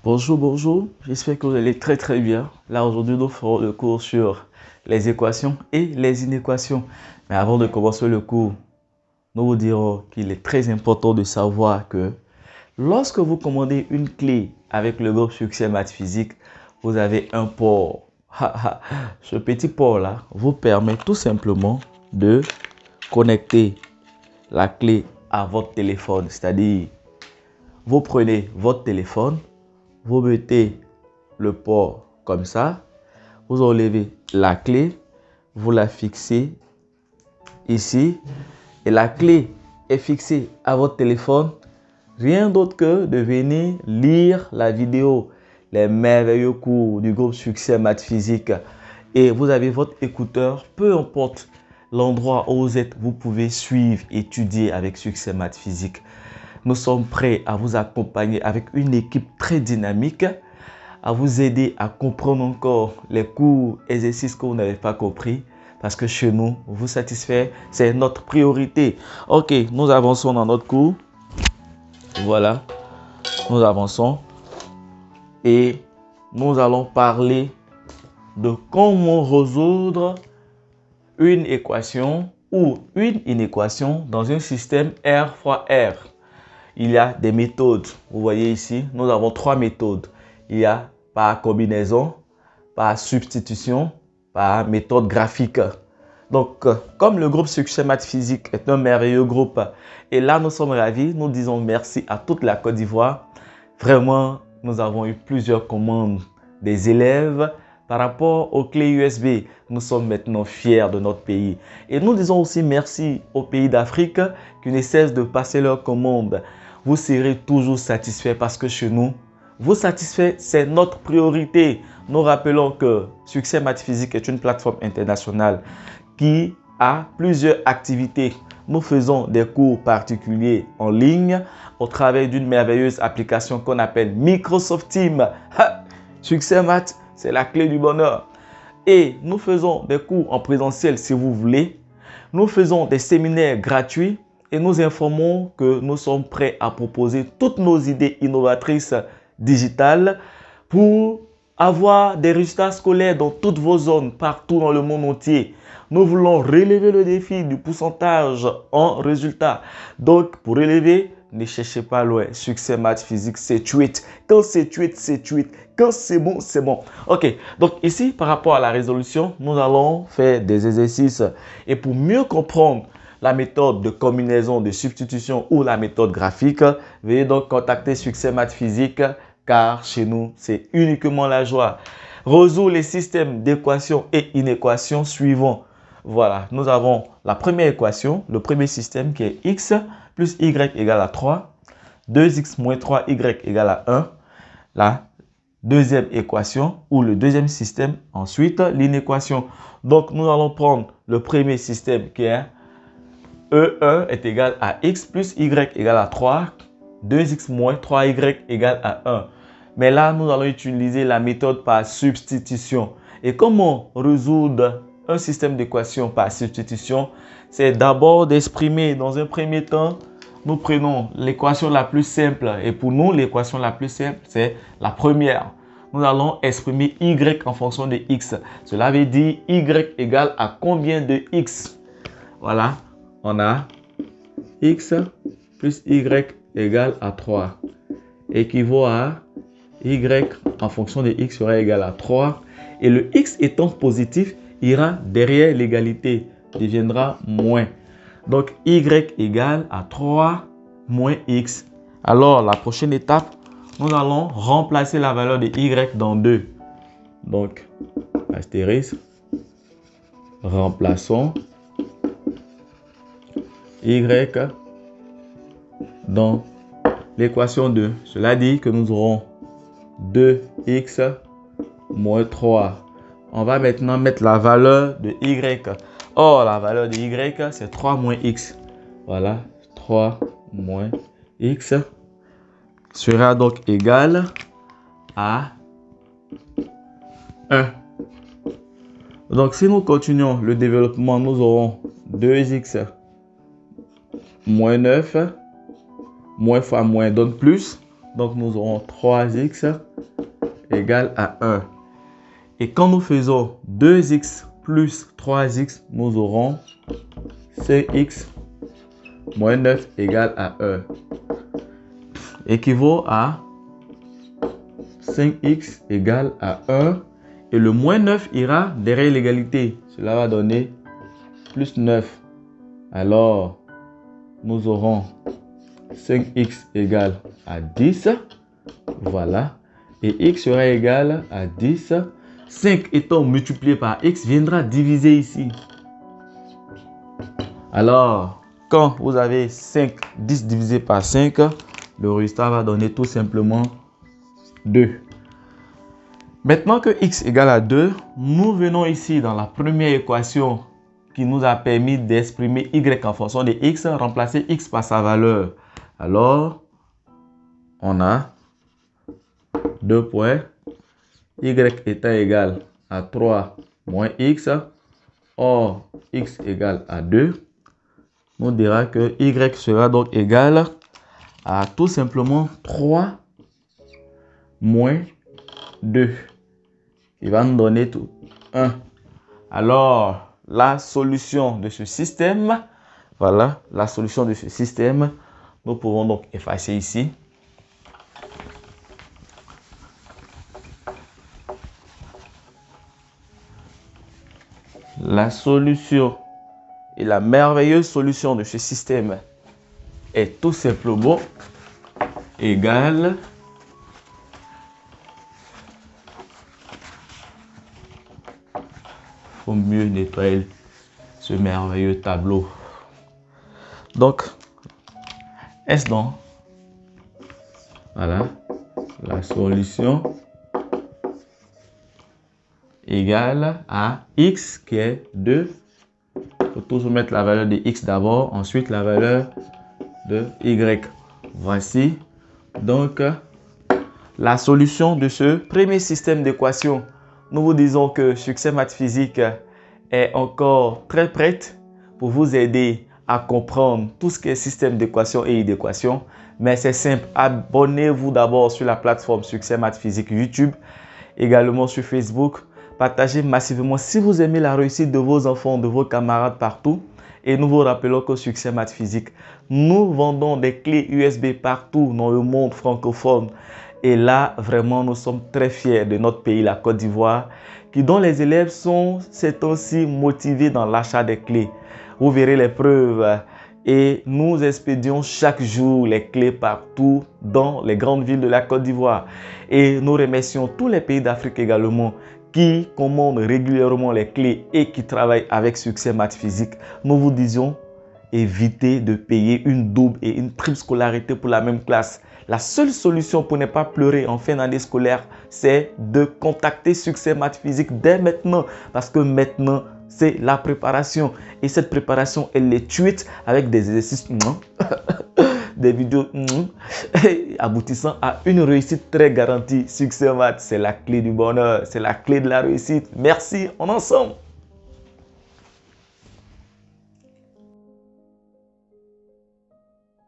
Bonjour, bonjour, j'espère que vous allez très bien. Là aujourd'hui nous ferons le cours sur les équations et les inéquations. Mais avant de commencer le cours, nous vous dirons qu'il est très important de savoir que lorsque vous commandez une clé avec le groupe Succès Maths Physique, vous avez un port. Ce petit port là vous permet tout simplement de connecter la clé à votre téléphone. C'est-à-dire, vous prenez votre téléphone, vous mettez le port comme ça, vous enlevez la clé, vous la fixez ici et la clé est fixée à votre téléphone. Rien d'autre que de venir lire la vidéo, les merveilleux cours du groupe Succès Maths Physique. Et vous avez votre écouteur, peu importe l'endroit où vous êtes, vous pouvez suivre, étudier avec Succès Maths Physique. Nous sommes prêts à vous accompagner avec une équipe très dynamique, à vous aider à comprendre encore les cours, exercices que vous n'avez pas compris. Parce que chez nous, vous satisfaire, c'est notre priorité. Ok, nous avançons dans notre cours. Voilà, nous avançons. Et nous allons parler de comment résoudre une équation ou une inéquation dans un système R fois R. Il y a des méthodes. Vous voyez ici, nous avons trois méthodes. Il y a par combinaison, par substitution, par méthode graphique. Donc, comme le groupe Succès Maths Physique est un merveilleux groupe, et là nous sommes ravis, nous disons merci à toute la Côte d'Ivoire. Vraiment, nous avons eu plusieurs commandes des élèves par rapport aux clés USB. Nous sommes maintenant fiers de notre pays. Et nous disons aussi merci aux pays d'Afrique qui ne cessent de passer leurs commandes. Vous serez toujours satisfait parce que chez nous, vous satisfaire, c'est notre priorité. Nous rappelons que Succès Maths Physique est une plateforme internationale qui a plusieurs activités. Nous faisons des cours particuliers en ligne au travers d'une merveilleuse application qu'on appelle Microsoft Teams. Succès Maths, c'est la clé du bonheur. Et nous faisons des cours en présentiel si vous voulez. Nous faisons des séminaires gratuits. Et nous informons que nous sommes prêts à proposer toutes nos idées innovatrices digitales pour avoir des résultats scolaires dans toutes vos zones, partout dans le monde entier. Nous voulons relever le défi du pourcentage en résultats. Donc, pour relever, ne cherchez pas loin. Succès Maths Physique, c'est tweet. Quand c'est tweet, c'est tweet. Quand c'est bon, c'est bon. Ok, donc ici, par rapport à la résolution, nous allons faire des exercices. Et pour mieux comprendre la méthode de combinaison, de substitution ou la méthode graphique, veuillez donc contacter Succès Maths Physique car chez nous, c'est uniquement la joie. Résoudre les systèmes d'équations et inéquations suivants. Voilà, nous avons la première équation, le premier système qui est x plus y égale à 3, 2x moins 3y égale à 1. La deuxième équation ou le deuxième système, ensuite l'inéquation. Donc, nous allons prendre le premier système qui est E1 est égal à x plus y égale à 3, 2x moins 3y égale à 1. Mais là, nous allons utiliser la méthode par substitution. Et comment résoudre un système d'équations par substitution? C'est d'abord d'exprimer dans un premier temps, nous prenons l'équation la plus simple. Et pour nous, l'équation la plus simple, c'est la première. Nous allons exprimer y en fonction de x. Cela veut dire y égale à combien de x? Voilà. On a x plus y égale à 3. Équivaut à y en fonction de x sera égal à 3. Et le x étant positif, ira derrière l'égalité, deviendra moins. Donc y égale à 3 moins x. Alors la prochaine étape, nous allons remplacer la valeur de y dans 2. Donc astérisque, remplaçons y dans l'équation 2. Cela dit que nous aurons 2x moins 3. On va maintenant mettre la valeur de y. Or, la valeur de y, c'est 3 moins x. Voilà, 3 moins x sera donc égal à 1. Donc, si nous continuons le développement, nous aurons 2x moins 9, moins fois moins donne plus. Donc, nous aurons 3x égale à 1. Et quand nous faisons 2x plus 3x, nous aurons 5x moins 9 égale à 1. Équivaut à 5x égale à 1. Et le moins 9 ira derrière l'égalité. Cela va donner plus 9. Alors, nous aurons 5x égale à 10. Voilà. Et x sera égal à 10. 5 étant multiplié par x viendra diviser ici. Alors, quand vous avez 10 divisé par 5, le résultat va donner tout simplement 2. Maintenant que x égale à 2, nous venons ici dans la première équation qui nous a permis d'exprimer y en fonction de x, remplacer x par sa valeur. Alors, on a 2 points, y étant égal à 3 moins x, or x égale à 2, on dira que y sera donc égal à tout simplement 3 moins 2. Il va nous donner tout 1. Alors, la solution de ce système, voilà, la solution de ce système, nous pouvons donc effacer ici. La solution et la merveilleuse solution de ce système est tout simplement égale faut mieux nettoyer ce merveilleux tableau. Donc, est-ce donc voilà la solution égale à x qui est 2. Il faut toujours mettre la valeur de x d'abord, ensuite la valeur de y. Voici donc la solution de ce premier système d'équations. Nous vous disons que Succès Maths Physique est encore très prête pour vous aider à comprendre tout ce qui est système d'équations et d'équations. Mais c'est simple, abonnez-vous d'abord sur la plateforme Succès Maths Physique YouTube, également sur Facebook. Partagez massivement si vous aimez la réussite de vos enfants, de vos camarades partout. Et nous vous rappelons que Succès Maths Physique, nous vendons des clés USB partout dans le monde francophone. Et là, vraiment, nous sommes très fiers de notre pays, la Côte d'Ivoire, dont les élèves sont ces temps-ci motivés dans l'achat des clés. Vous verrez les preuves. Et nous expédions chaque jour les clés partout dans les grandes villes de la Côte d'Ivoire. Et nous remercions tous les pays d'Afrique également qui commandent régulièrement les clés et qui travaillent avec Succès Maths Physique. Nous vous disions, évitez de payer une double et une triple scolarité pour la même classe. La seule solution pour ne pas pleurer en fin d'année scolaire, c'est de contacter Succès Maths Physique dès maintenant. Parce que maintenant, c'est la préparation. Et cette préparation, elle est tweet avec des exercices, des vidéos aboutissant à une réussite très garantie. Succès Maths, c'est la clé du bonheur, c'est la clé de la réussite. Merci, on est ensemble.